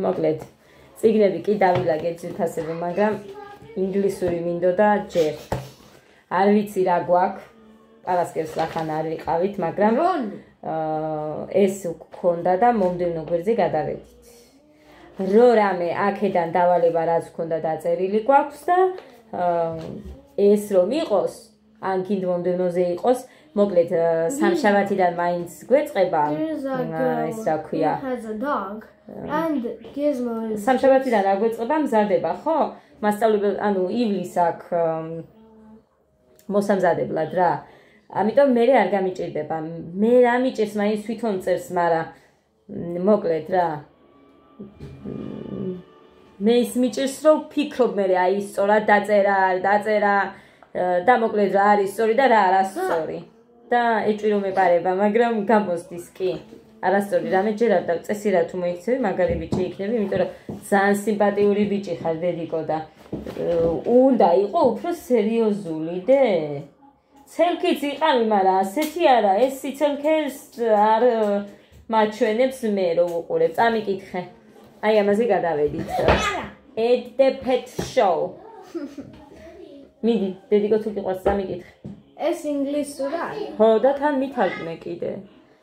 მოკლედ წიგნები კი დავილაგეთ ძვირფასები, მაგრამ ინგლისური მინდოდა ჯერ. არ ვიცი რა გვაქვს. პარასკევს რახან არ ვიყავით, მაგრამ ეს გქონდა და მომდევნო გვერდზე გადავედით. რო რამე აქედან დავალება რაც გქონდა დაწერილი გვაქვს და ეს რომ იყოს, ან კიდ მომდევნოზე იყოს, მოკლედ სამშაბათიდან მაინც გვეწყება ეს რა ქვია. სამშაბათიდან რა გვეწყება, მზადება, ხო? მასწავლებელი, ანუ ივლის აქ მოსამზადებლად რა. ამიტომ მე არ გამიჭირდება. მე რა მიჭირს, მაინც თვითონ წერს, მაგრამ მოკლედ რა. მე ის მიჭირს, რომ ფიქრობ მე აი სწორად დაწერა, არ დაწერა და მოკლედ რა არის სწორი და რა არასწორი. და ეჭვი რომ ეპარება, მაგრამ გამოსდის კი. არასწორი რამე ჯერ არ დავწესი რა თუ მოიქცევი, მაგარი ბიჭი იქნები, იმიტომ რომ ძალიან სიმპათიური ბიჭი ხარ დედიკო და უნდა იყო უფრო სერიოზული დე. ცელქიც იყავი, მაგრამ ასეთი არა, ეს სიცელქეს არ მაჩვენებს მე რომ უყურებ. წამიკითხე. აი ამაზე გადავედით. Ed the Pet Show. მიდი, დედიკო თუ გიყვარს წამიკითხე. ეს ინგლისურად არის. ხო, და თან მითარგმნე კიდე.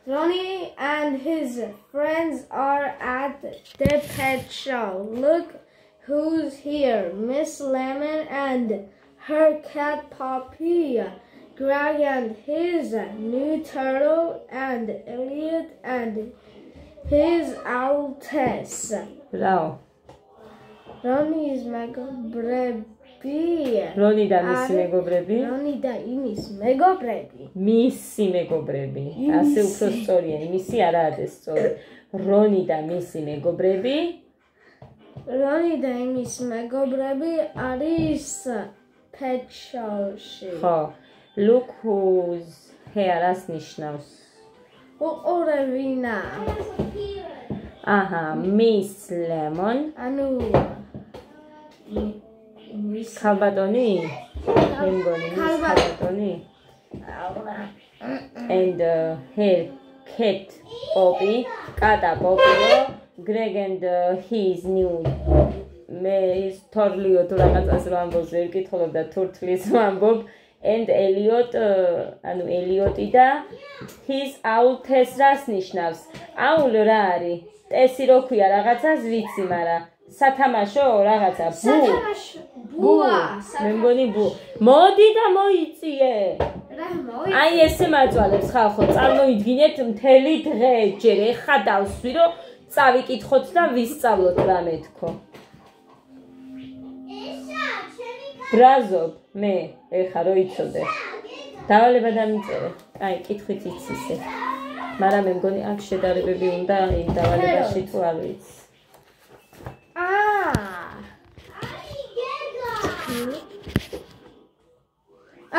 Ronnie and his friends are at the pet show. Look who's here. Miss Lemon and her cat Poppy. Greg and his new turtle and Elliot and his owl Tess. Bravo. Ronnie is მეგობრები. Ronnie და მისი მეგობრები. Ronnie და იმის მეგობრები. მისი მეგობრები. ასე უფრო სწორია, მისი არა არის სწორი. Ronnie და მისი მეგობრები. Ronnie და იმის მეგობრები არის pet show-ში. ხო. Look who's here as ნიშნავს. უყურებინა. აჰა, Miss Lemon. ანუ ქალბატონი? მე მგონი ქალბატონი. And her cat Poppy, კატა პოპიო, Greg and his new მე ის თორლიო თუ რაღაცას რო ამბობს, ვერ კითხულობ და თურთლის ამბობ. And Elliot, ანუ Elliot-ი და his owl Tess რას ნიშნავს? Owl რა არის? Tess-ი რო ქვია რაღაცას ვიცი, მაგრამ სათამაშო რაღაცა ბუა. მე მგონი ბუ. მოდი და მოიწიე. რა მოიწიე? აი ესე მაწვალებს ხალხო, წარმოიდგინეთ მთელი დღე ჯერ ეხა დავსვი, რომ წავიკითხოთ და ვისწავლოთ რამე თქო. ბრაზობ, მე ეხა რო იცოდე. დავალება დამიწერე. აი, კითხვით იცისე. მაგრამ მე მგონი აქ შედარებები უნდა იმ დავალებაში თუ არ ვიცი.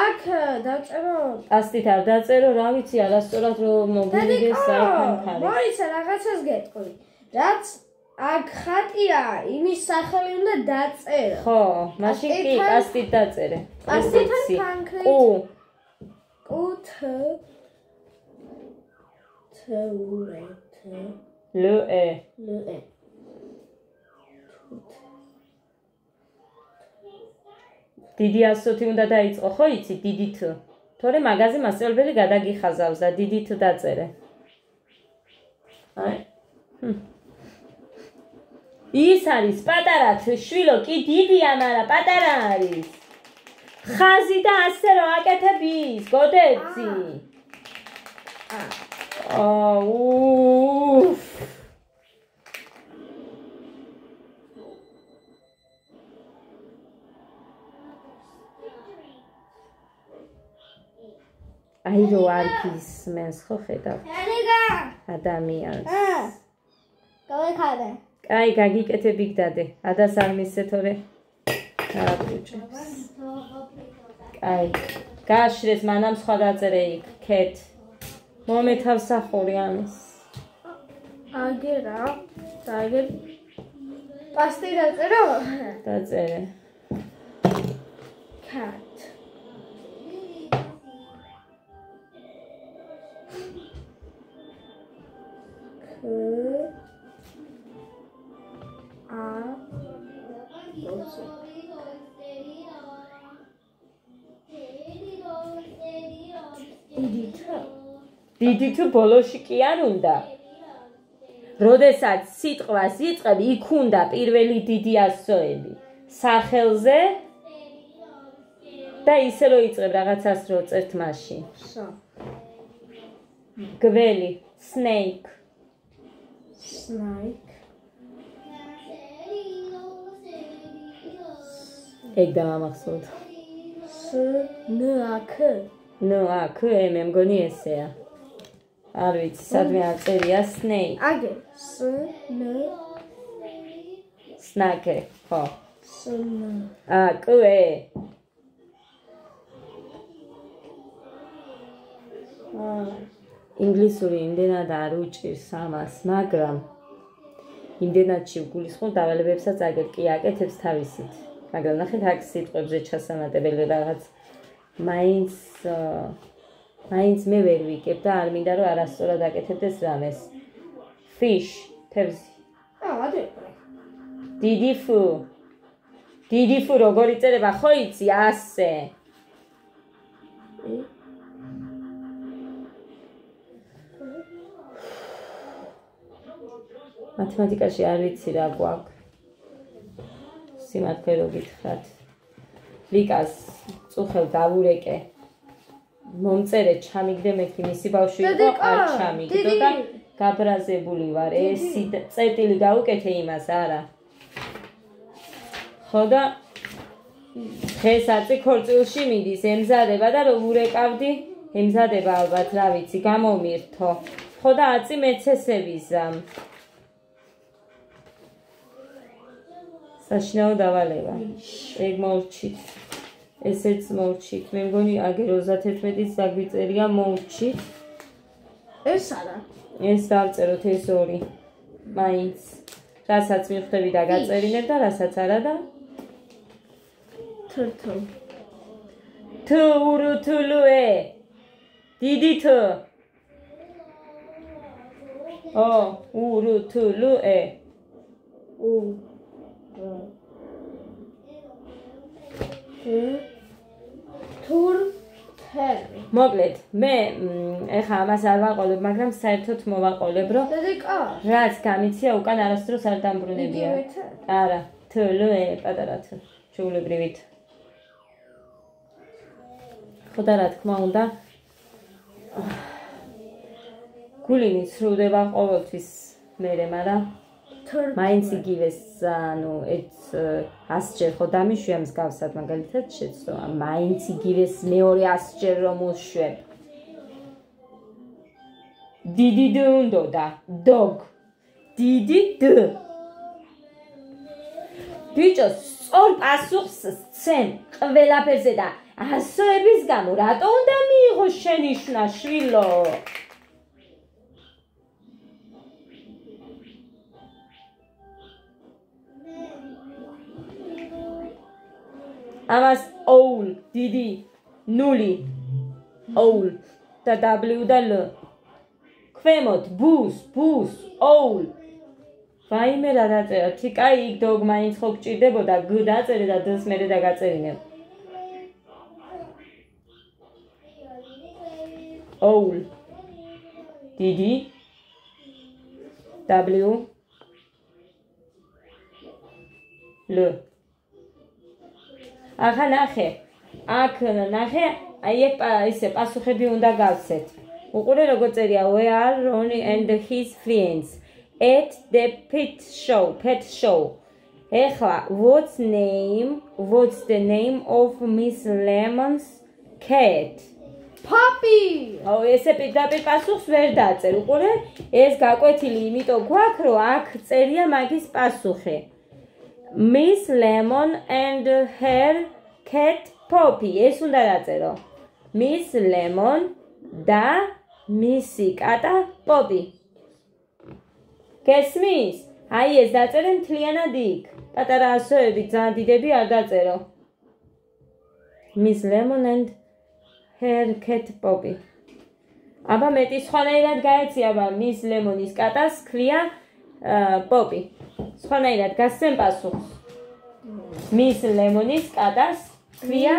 აქ დაწერო. ასტით არ დაწერო, რა ვიცი, არასწორად რომ მოგვიგდეს საერთოდ. მოიცა რაღაცას გეტყვი. რაც აქ ხატია, იმის სახელი უნდა დაწერო. ხო, მაშინ კი ასტით დაწერე. ასტითთან კონკრეტ. თ ლ დიდი ასოთი უნდა დაიწყო, ხო იცი, დიდი თ. თორე მაგაზე მასწავლებელი გადაგიხაზავს და დიდი თ დაწერე. აი. ის არის პატარა თ, შვილო, კი დიდია, მაგრამ პატარა არის. ხაზი და ასე რომ აკეთების, გოდეცი. უფ. აი რო არ გისმენს ხო ხედავ ადამიანს. გავეხადე. კაი, გაგიკეთები გდადე. ადას არ მისცე თორე. აბუჭებს. კაი. გაშრეს მანამ სხვა დაწერე იქ, კეთ. მომეთავსახური ამის. აგერა. დააგერ. პასტი დაწერო? დაწერე. cat. ასოზე. დიდი თუ ბოლოში კი არ უნდა. როდესაც სიტყვას იწყებ, იქ უნდა პირველი დიდი ასოები. სახელზე და ისე რომ იწყებ რაღაცას რო წერთ მაშინ. გველი, snake. Snake. ეგ დამახსოვთ. ნუ აქ მე მგონი ესეა. არ ვიცი, სადმე აწერია snake. აგე, snake, ხო. სნა. კვე. ინგლისური იმდენად არ უჭირს ამას, მაგრამ იმდენადში ვგულისხმობ დავალებებსაც აგერ კი აკეთებს თავისით. მაგრამ ნახეთ აქ სიტყვებზე ჩასანადებელი რაღაც მაინც მე ვერ ვიკებ და არ მინდა რომ არასწორად აკეთებდეს რამეს. fish, თევზი. ადეპრე. დიდი ფუ როგორ იწერება ხო იცი ასე. მათემატიკაში არ ვიცი რა გვაქვს. სიმართლე რო გითხრათ. ლიკას წუხელ დავურეკე. მომწერე ჩამიგდე მეკი მისი ბავშვი იყო არ ჩამიგდო და გაბრაზებული ვარ. ეს წერტილი გაუკეთე იმას არა. ხო და დღეს აწი ქორწილში მიდის ემზადება და რომ ურეკავდი ემზადება ალბათ რა ვიცი გამომირთო. ხო და აწი მეც ესე ვიზამ. საშინაო დავალება. ეგ მოვჩით. ესეც მოვჩით. მე მგონი აგერ 31-იც დაგვიწერია მოვჩით. ეს არა. ეს დავწეროთ ეს ორი. მაინც რასაც მიხვდები და გაწერინებ და რასაც არა და თრთო. თურუთულუე. დიდი თუ. ურუთულუე. თურთელი. მოკლედ, მე ეხა ამას არ ვაყოლებ, მაგრამ საერთოდ მოვაყოლებ, რომ რაც გამიცია უკან არასდროს არ დამბრუნებია. არა, თლუე პატარა თუ, ჩვეულებრივით. ხო და რა თქმა უნდა, გულინი სრულდება ყოველთვის მერე, მაგრამ მაინც იგივეს, ანუ ეს 100-ჯერ ხო დამიშვია მსგავსად, მაგალითად შეცდომა, მაინც იგივეს მეორე 100-ჯერ რომ უშვებ. დიდი დ უნდა, dog. დიდი დ. ბიჭო, სწორ პასუხს სცემ ყველაფერზე და ასოების გამო რატო უნდა მიიღო შენი შნა შვილო? ამას owl, დიდი, ნული, owl და w და l. ქვემოთ bus, owl. ვაიმე რა დაწერა, თიკა იქ dog მაინც ხო გჭირდებოდა g დაწერე და d-ს მერე დაგაწერინებ. owl, დიდი, w, l. ახლა ნახე, აქ ნახე, აი ესე პასუხები უნდა გავცეთ. უყურე როგორ წერია, where Ronnie and his friends at the pet show. ეხლა, what's the name of Miss Lemon's cat? Puppy. ესე პირდაპირ პასუხს ვერ დაწერ. უყურე, ეს გაკვეთილი იმიტომ გვაქვს, რომ აქ წერია მაგის პასუხი. Miss Lemon and her cat Poppy. ეს უნდა დაწერო. Miss Lemon და მისი კატა Poppy. გესმის? აი ეს დაწერე მთლიანად იქ. პატარა ასოები ძალიან დიდები არ დაწერო. Miss Lemon and her cat Poppy. აბა მეტი სხვანაირად გაეცია, აბა Miss Lemon-ის კატას ქვია Poppy. სხვანაირად გასცემ პასუხს. მის ლემონის კატას ქვია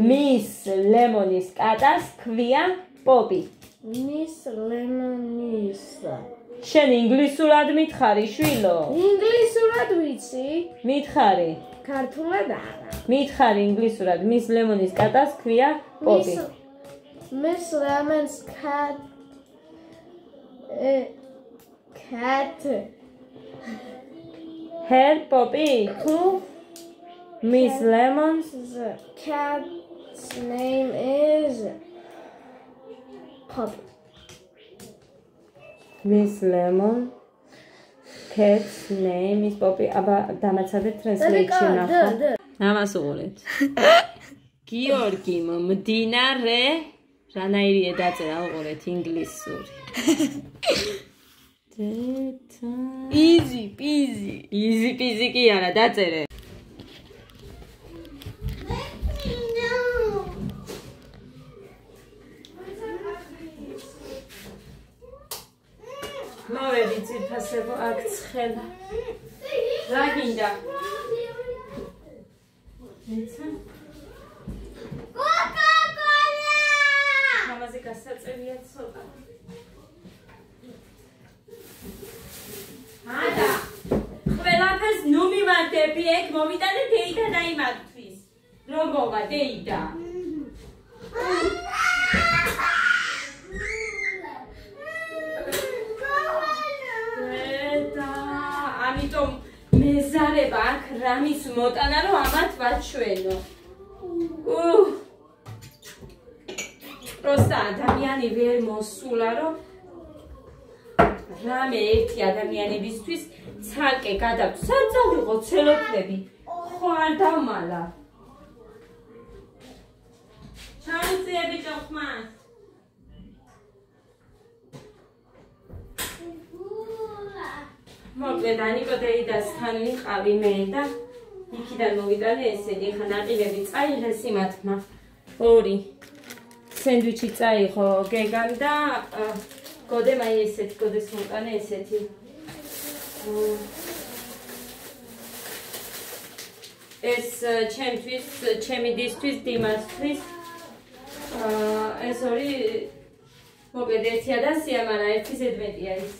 მის ლემონის კატას ქვია პოპი. მის ლემონის შენ ინგლისურად მითხარი შვილო? ინგლისურად ვიცი. მითხარი. ქართულად არა. მითხარი ინგლისურად. მის ლემონის კატას ქვია პოპი. Miss Lemon's cat Her Poppy. Who? Miss Lemon's cat's name is Poppy. Miss Lemon cat's name is Poppy. აბა დამაცადეთ translation ახლა. ამას უყურეთ. გიორგიმ მდინარე რანაირია დაწერა უყურეთ ინგლისური. Easy peasy. Easy peasy კი არა დაწერე. მოვედი ძირფასებო აქ ცხელა. რა გინდა? Coca-Cola! მამაზე გასაწევია ცოტა. Ada, ყველაფერს ნუ მივარდები ეგ მოვიტანე დეიდა და იმათთვის. როგორა დეიდა? ამიტომ მეზარება აქ რამის მოტანა რომ ამათ ვაჩვენო. პროსტა ადამიანი ვერ მოსულა რომ რამე ერთი ადამიანებისთვის ცალკე გადაგვ საწავიღო ცელოფლები ხო არ დამალა ჩაუწია ბიჭო ხმას მოკლედ ანიკო დეიდასთან ვიყავი მე და იქიდან მოვიტანე ესენი ხა ნაყილები წაიღეს იმათმა ორი სენდვიჩი წაიღო გეგამ და გოდე მაი ესეთი გოდეს მოტანე ესეთი ეს ჩემთვის ჩემი დისთვის დიმასთვის ეს ორი მოკლედ ერთი ადასია მაგრამ ერთი ზედმეტია ის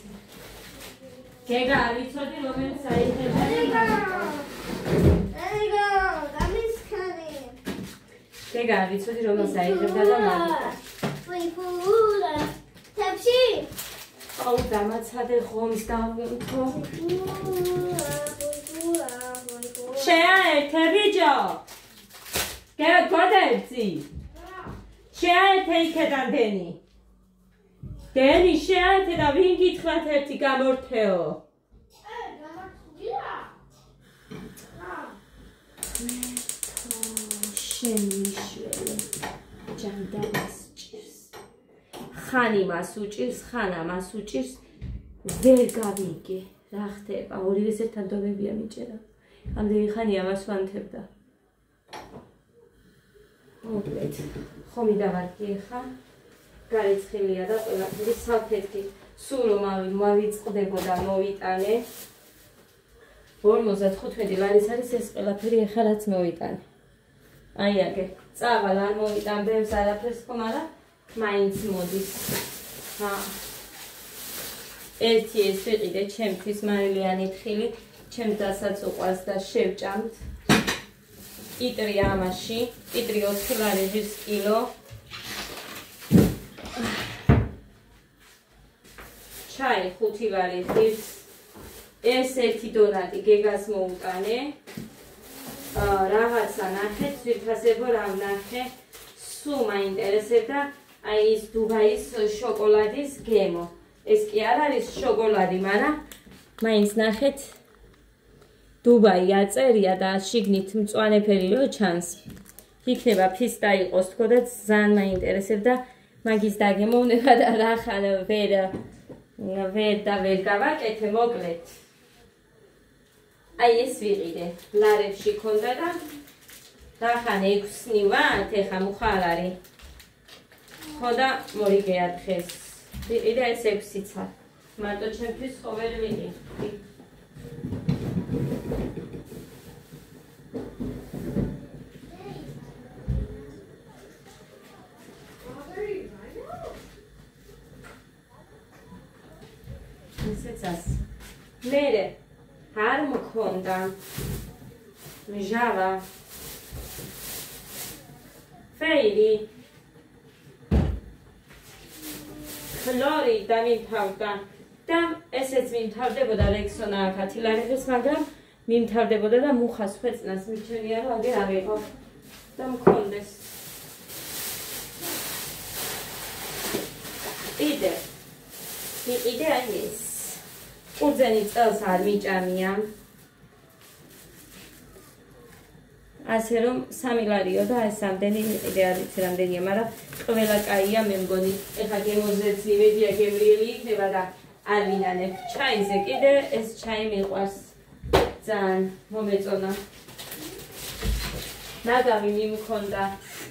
გეგა არ ვიცოდი რომელიც აიღებდა გეგა არ ვიცოდი რომელს აიღებდა და მაგიტა თებში აუ დამაცადე ხომს დავგემთო შეაერთე ბიჭო გეგა გოდერძი შეაერთე იქედან დენი დენი შეაერთე და ვინ გითხრათ ერთი გამორთეო შემიშველი ჯანდაბას ჭირს ხან იმას უჭირს ხან ამას უჭირს ვერ გავიგე რა ხდება ორივეს ერთად დონებია მიჭერა ამდენი ხანი ამას ვანთებდა მოკლედ ხომი დავარგი ხა გარეცხილია და ყველაფერი საფეთქი სულ რომ მოვიწყდებოდა მოვიტანე 55 ლარის არის ეს ყველაფერი ახლა რაც მოვიტანე აი აგე წავალ არ მოვიტან ბევრს არაფერს ხო მაგრამ მაინც მოდის ხა ერთი ეს ვიყიდე ჩემთვის მარილიანი თხილი ჩემს დასაც უყვარს და შევჭამთ კიტრი ამაში კიტრი 4 ლარი ღირს კილო ჩაი 5 ლარი ღირს ეს ერთი დონატი გეგას მოუტანე რაღაცა ნახეთ ვირფასებო რა ვნახე სულ მაინტერესებდა აი ის დუბაის შოკოლადის გემო ეს კი არ არის შოკოლადი მაგრამ მაინც ნახეთ დუბაი აწერია და შიგნით მწვანე ფერი რო ჩანს იქნება ფისტა იყოს თქო და ძალიან მაინტერესებდა მაგის დაგემოვნება და რახან ვერ გავაკეთე მოკლედ აი ეს ვიყიდე ლარებში ქონდა და რახან 6-ნი ვართ ეხა მუხარ არის ხო და მორიგეა დღეს ვიყიდე ეს 6-იც არ მარტო ჩემთვის ხო ვერ ვიყიდე მერე არ მქონდა მჟავა ფეილი ქლორი დამიმთავრდა და ესეც მიმთავრდებოდა ლექსონა აკათილარების, მაგრამ მიმთავრდებოდა და მუხას ხვეწნას მიჩვენია რომ აგერ არ იყო და მქონდეს. იყიდე აი ეს ყურძენი წელს არ მიჭამია. ასე რომ 3 ლარიო და ეს ამდენი იყიდე არ ვიცი რამდენია, მაგრამ ყველა კაია მე მგონი. ეხლა გემოზეც იმედია გემრიელი იქნება და არ ვინანებ. ჩაიზე კიდე ეს ჩაი მიყვარს ძალიან მომეწონა. ნაგავი მიმქონდა,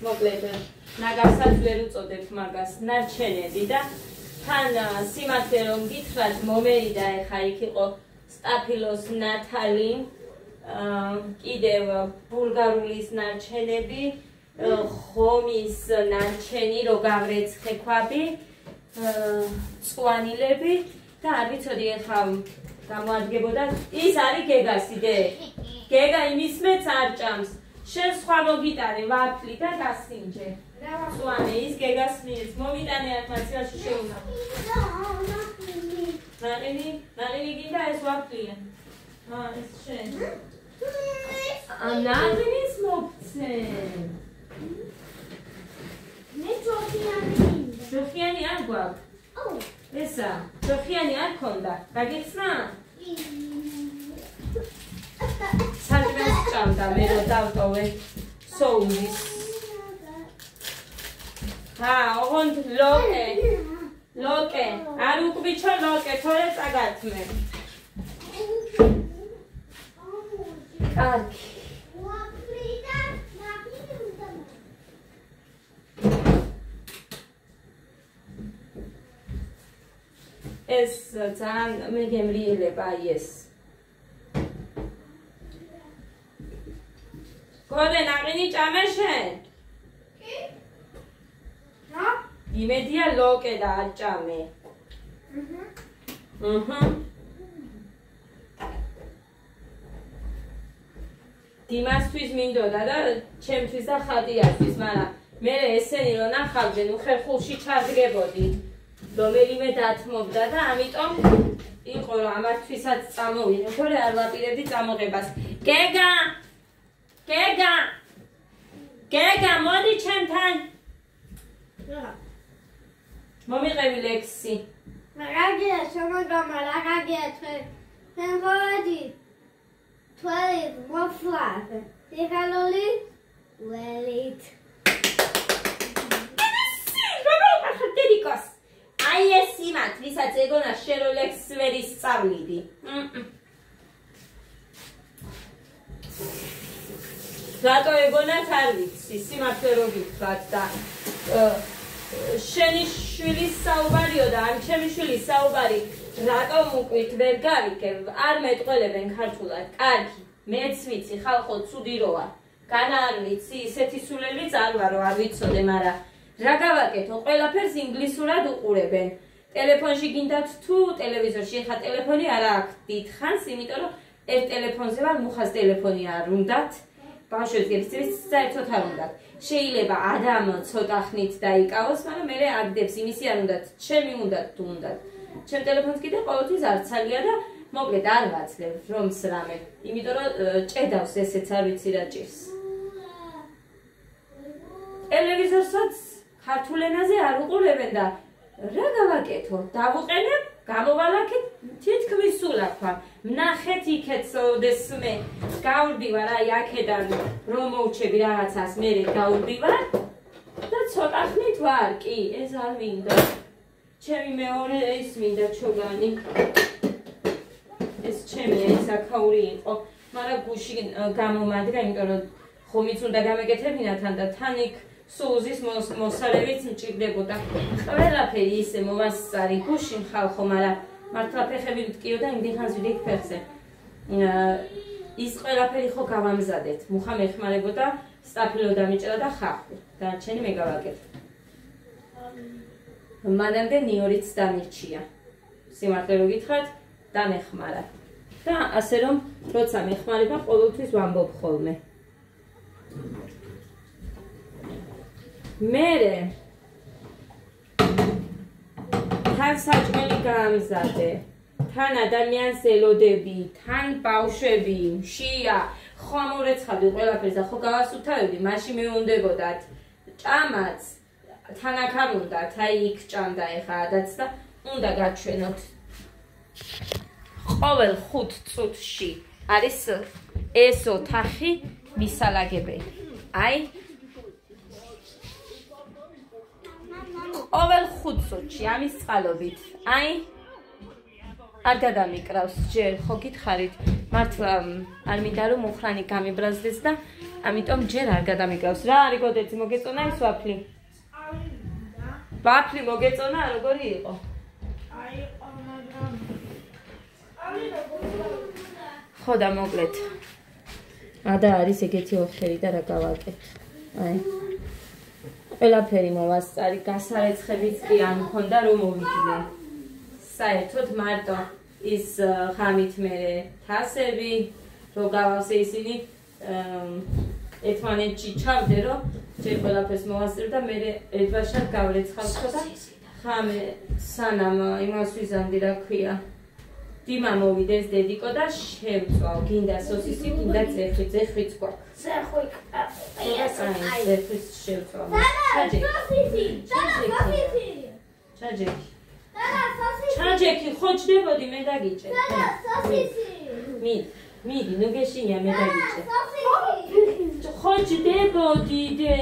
მოკლედ ნაგავსაც ვერ უწოდებთ მაგას, ნარჩენები და თან სიმართლე რომ გითხრათ მომერიდა ეხა იქ იყო სტაფილოს ნათალი, კიდევ ბულგარულის ნარჩენები, ხომის ნარჩენი, რო გავრეცხე ქვაბი, წვანილები და არ ვიცოდი ეხა გამოადგებოდა. ის არის გეგასიდე. გეგა იმის მეც არ ჭამს. შენ სხვა მოგიტანე ვაფლი და გასინჯე. წვანე ის გეგას მიეც მოვიტანე ათმაციაში შეუნა. ნაყინი გინდა ეს ვაფლია. ეს შენ. ნაყინის მოგცე. მე ჯოხიანი. ჯოხიანი არ გვაქვს. ესა, ჯოხიანი არ ქონდა. გაგიცნა? საჭმელს ჭამდა მე რო დავტოვე სოუზის. ოღონდ ლოკე, არ უკბიჩო ლოკე, თორე წაგართმე. კარგი. ეს ძალიან მე გემრიელება აი ეს. გოდე ნაყინი ჭამე შენ? კი. იმედია ლოკე და არ ჭამე. დიმასთვის მინდოდა და ჩემთვის და ხატიასთვის, მაგრამ მე ესენი რო ნახავდნენ უხერხულში ჩადგებოდი. რომელიმე დათმობდა და ამიტომ იყო რომ ამათთვისაც წამოვიდე, თორე არ ვაპირებდი წამოღებას. გეგა, მოდი ჩემთან. მომიყევი ლექსი. რაგია შემოგამა, რაგია თქვენ ხოდი. თვალით მოფლად. დიხალოლი ველით. დედიკოს. აი ეს იმათ, ვისაც ეგონა შენ რო ლექსს ვერ ისწავლიდი. რატო ეგონათ არ ვიცი, სიმართლე რო გითხრათ და შენი შვილის საუბარიო და ან ჩემი შვილის საუბარი რატომ უკვით ვერ გავიგებ, არ მეტყველებენ ქართულად. კარგი, მეც ვიცი, ხალხო ცუდი როა. განა არ ვიცი, ისეთი სულელიც არ ვარო, არ ვიცოდე, მაგრამ რა გავაკეთო, ყველაფერს ინგლისურად უყურებენ. ტელეფონში გინდათ თუ ტელევიზორში, ეხა ტელეფონი არა აქვს დიდხანს, იმიტომ რომ ერთ ტელეფონზე ვარ, მუხას ტელეფონი არ უნდათ. ბავშვებს გეცდებით, საერთოდ არ უნდათ. შეიძლება ადამ ცოტა ხნით დაიკავოს, მაგრამ მე აგდებს იმისი არ უნდათ, ჩემი უნდათ თუ უნდათ. ჩემ ტელეფონს კიდე ყოველთვის არცალია და მოკლედ არ ვაცლებ რომს რამე, იმიტომ რომ ჭედავს ესეც არ ვიცი რა ჭირს. ტელევიზორსაც ქართულ ენაზე არ უყურებენ და რა გავაკეთო? დავუყენებ, გამოვალაკეთ, თითქმის სულაქვა. ვნახეთ იქეთ ოდესმე გავდივარ აი აქედან რომ მოვჩები რაღაცას, მე გავდივარ და ცოტა ხნით ვარ, კი, ეს არ მინდა. ჩემი მეორე ეს მინდა ჩოგანი. ეს ჩემი ეს აქაური იყო, მაგრამ გუში გამომადგა, იმიტომ რომ ხომიც უნდა გამეკეთებინა თან და თან იქ სუზის მოსარევიც მჭირდებოდა. ყველაფერი ისე მოვასწარი გუში ხალხო, მაგრამ მართლა ფეხები ვტკიო და იმდენხანს ვიდექ ფეხზე. ის ყველაფერი ხო გავამზადეთ. მუხა მეხმარებოდა, სტაფილო დამიჭრა და ხახვი. დარჩენი მე გავაკეთე. მანამდე ნიორიც დამირჩია. სიმართლე რო გითხრათ, დამეხმარა. და ასე რომ როცა მეხმარება ყოველთვის ვამბობ ხოლმე. მერე თან საჭმელი გაამზადე, თან ადამიანს ელოდები, თან ბავშვები, შია, ხო ამორეცხავდი ყველაფერს და ხო გავასუფთავებდი, მაშინ მეუნდებოდათ ჭამაც, თან აქ არ უნდათ, აი იქ ჭამდა ეხა ადაც და უნდა გაჩვენოთ. ყოველ 5 წუთში არის ეს ოთახი მისალაგებელი. აი ყოველ 5 წუთში ამის წყალობით. აი არ გადამიკრავს ჯერ ხო გითხარით მართლა არ მინდა რომ მუხრანი გამიბრაზდეს და ამიტომ ჯერ არ გადამიკრავს. რა არის გოდეცი მოგეწონა ეს ვაფლი? ვაფლი მოგეწონა როგორი იყო? ხო და მოკლედ. ადა არის ეგეთი ოხერი და რა გავაკეთე. აი ყველაფერი მოვასწარი, გასარეცხებიც კი არ მქონდა რომ მოვიდნენ. საერთოდ მარტო ის ხამით მე თასები რო გავავსე ისინი ერთმანეთში ჩავდე რომ ჯერ ყველაფერს მოვასწრებ და მე ერთბაშად გავრეცხავსო და ხამე სანამ იმას ვიზამდი რა ქვია დიმა მოვიდეს დედიკო და შევწვალ გინდა სოსისი გინდა ზეხვი ზეხვიც გვაქვს ზეხვი აი ზეხვიც შევწვალ ჩაჯექი ჩაჯექი ხო ჯდებოდი მე დაგიჭე მიდი ნუ გეშინია მე დაგიჭე ხო ჯდებოდი დე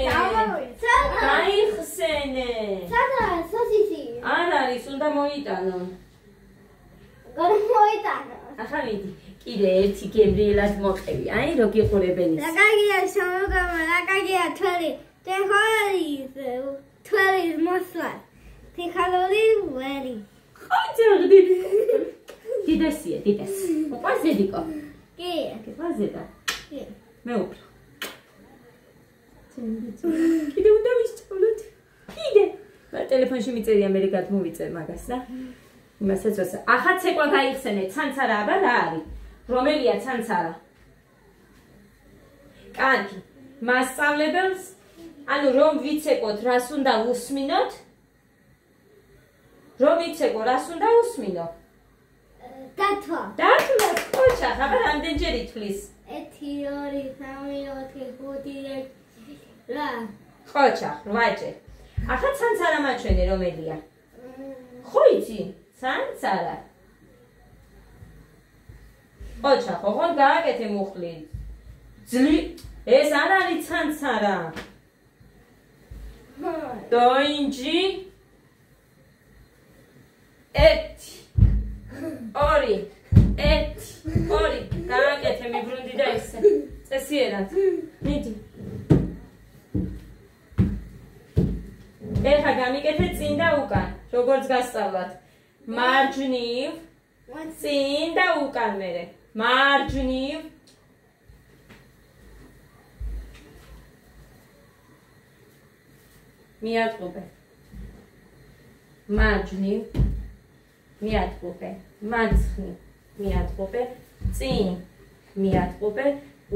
გაიხსენე სადა სოსისი არ არის უნდა მოიტანო გამოიტანო ახლა მიდი კიდე ერთი გებრიელად მოყევი აი რო გიყურებენ ის რა კაგია შემოგამა რა კაგია თვალი თვალის მოსვლა თიხალორი ვერი ხოჯერდი დიდესია დიდეს უყვარს დედიკო კი გიყვარზედა კი მე უფრო კიდე უნდა ვისწავლოთ კიდე და ტელეფონში მიწერია მე გადმოვიწერ მაგას და იმასაც ვასა ახლა ცეკვა გაიხსენე ცანცარა აბა რა არის რომელია ცანცარა კარგი მასწავლებელს ანუ რომ ვიცეკოთ რას უნდა უსმინოთ რომ ვიცეკო რას უნდა უსმინო დათვა ყოჩა ხაბა რამდენჯერ ითვლის 1 2 3 4 5 6 რა ყოჩა 8ჯერ ახლა ცანცარა მაჩვენე რომელია ხო იცი ცანცარა ყოჩა ხო გააკეთე მუხლი ეს არ არის ცანცარა დოინჯი 1 2 გააკეთე მიბრუნდი და ისე წესიერად მიდი ეხა გამიკეთე წინ და უკან როგორც გასწავლათ მარჯვნივ წინ და უკან მერე მარჯვნივ მიატყუპე მარჯვნივ მიატყუპე მარცხნივ მიატყუპე წინ მიატყუპე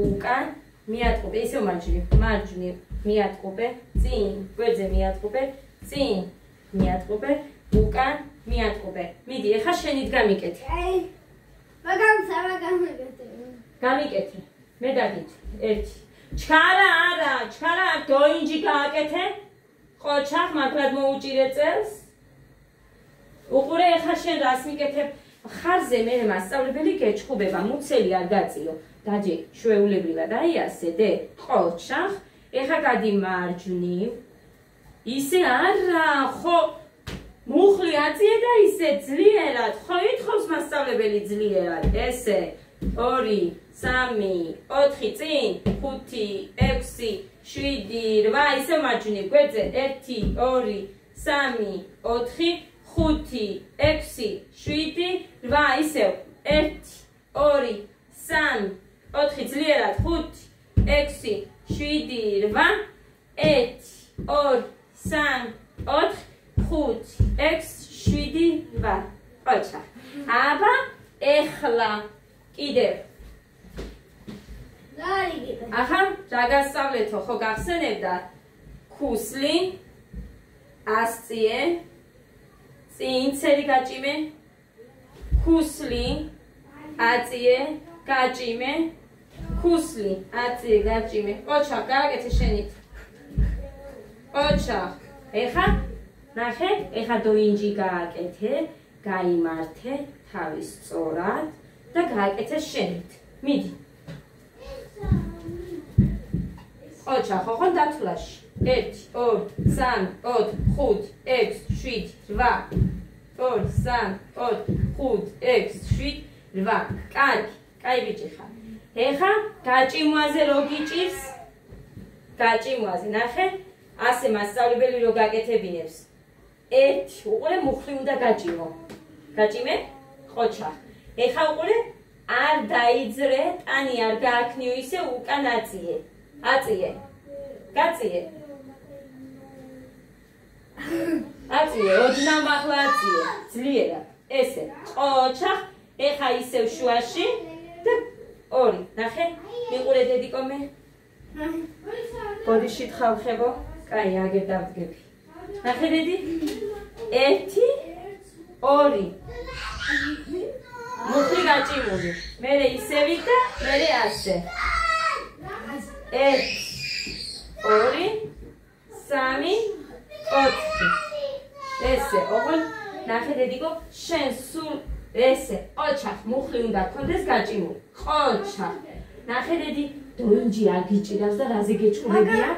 უკან მიატყუპე ისევ მარჯვნივ მიატყუპე წინ გვერდზე მიატყუპე წინ მიატყუპე უკან მიატყუპე მიდი ეხა შენით გამიკეთე აი მაგამსა გამიკეთე მე დაგიჭი 1 ჩქარა არა ჩქარა დოინჯი გააკეთე ყოჩახ მაგრამ მოუჭირე წელს უყურე ეხა შენ რას მიკეთებ ხარზე მე მასწავლებელი გეჩხუბება მუცელი არ გაწიო დაჯე შვეულებრივად აი ასე დე ყოჩახ ეხა გადი მარჯვნივ ისე არა ხო მუხლი აწიე და ისე ძლიერად ხო ითხოვს მასწავლებელი ძლიერად ესე 2 3 4 წინ 5 6 7 8 ისე მარჯვნივ გვერდზე 1 2 3 4 5 6 7 8 ისევ 1 2 3 4 ძლიერად 5 6 7 8 1 2 3 4 5 6 7 8 ყოჩა აბა ეხლა კიდევ. ახლა რა გასწავლეთო, ხო გახსენებდა? ქუსლი, ასწიე, წინ ცერი გაჭიმე, ქუსლი, აწიე, გაჭიმე, ქუსლი, აწიე, გაჭიმე. ოჩახ, გააკეთე შენით. ოჩახ. ეხა ნახე, ეხა დოინჯი გააკეთე, გაიმართე თავის სწორად და გააკეთე შენით. მიდი. ოჩახ, ხო დათვლაში. 1 2 3 4 5 6 7 8 2 3 4 5 6 7 8 კარგი, კაი ბიჭი ხარ. ეხა გაჭიმვაზე რო გიჭირს? გაჭიმვაზე, ნახე, ასე მასწავლებელი რო გაკეთებინებს. 1 უყურე მუხლი უნდა გაჭიმო. გაჭიმე? ყოჩა. ეხა უყურე არ დაიძრე, ტანი არ გააქნიო ისე უკან აწიე. აწიე. გაწიე. აწიე, ოდნავ ახლა აწიე. ძლიერად. ესე. ყოჩა. ეხა ისევ შუაში და 2. ნახე? მიყურე დედიკო მე? ბოდიში თხალხებო. კაი, აგერ დავდგები. ნახე დედი? 1 2 მუხლი გაჭიმული. მერე ისევით და მერე ასე. 1 2 3 4 ესე, ოღონ ნახე დედიკო, შენ სულ ესე, ოჩახ, მუხლი უნდა გქონდეს გაჭიმული. ყოჩახ. ნახე დედი, დოინჯი არ გიჭირავს და რაზე გეჭყურებია?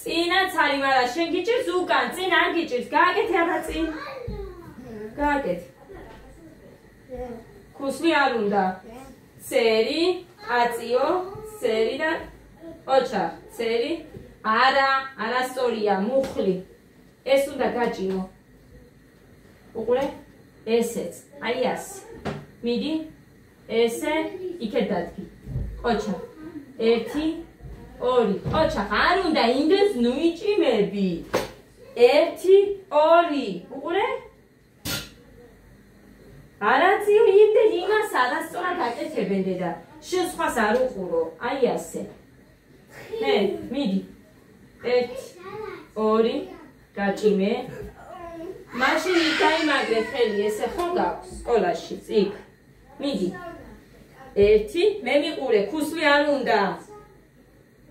წინაც არის, მაგრამ შენ გიჭირს უკან, წინ არ გიჭირს. გააკეთე აბა წინ. გააკეთე. ქუსლი არ უნდა. ცერი, აწიო, ცერი და ოჩახ, ცერი. არა, არასწორია, მუხლი. ეს უნდა გაჭიმო. უყურე? ესეც. აი ასე. მიდი. ესე, იქეთ დადგი. ყოჩა. 1 2 ყოჩა, არ უნდა იმდენს ნუიჭიმები. 1 2 უყურე? არაციო იმდენ იმას არასწორად აკეთებენ დედა. შენ სხვას არ უყურო. აი ასე. მე, მიდი. 1 2 გაჭიმე. მაშინ გაიმაგრე ხელი, ესე ხო გაქვს სკოლაში, იქ. მიდი. 1 მე მიყურე, ქუსლი არ უნდა.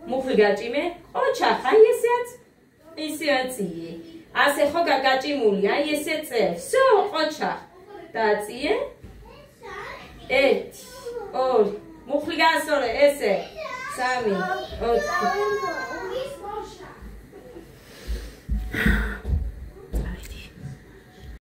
მუხლი გაჭიმე. ოჩახ, აი ესეც. ისე აწიე. ასე ხო გაგაჭიმული, აი ესე წე. всё, ყოჩახ. დააწიე. 1 2 მუხლი გაასწორე, ესე. 3 4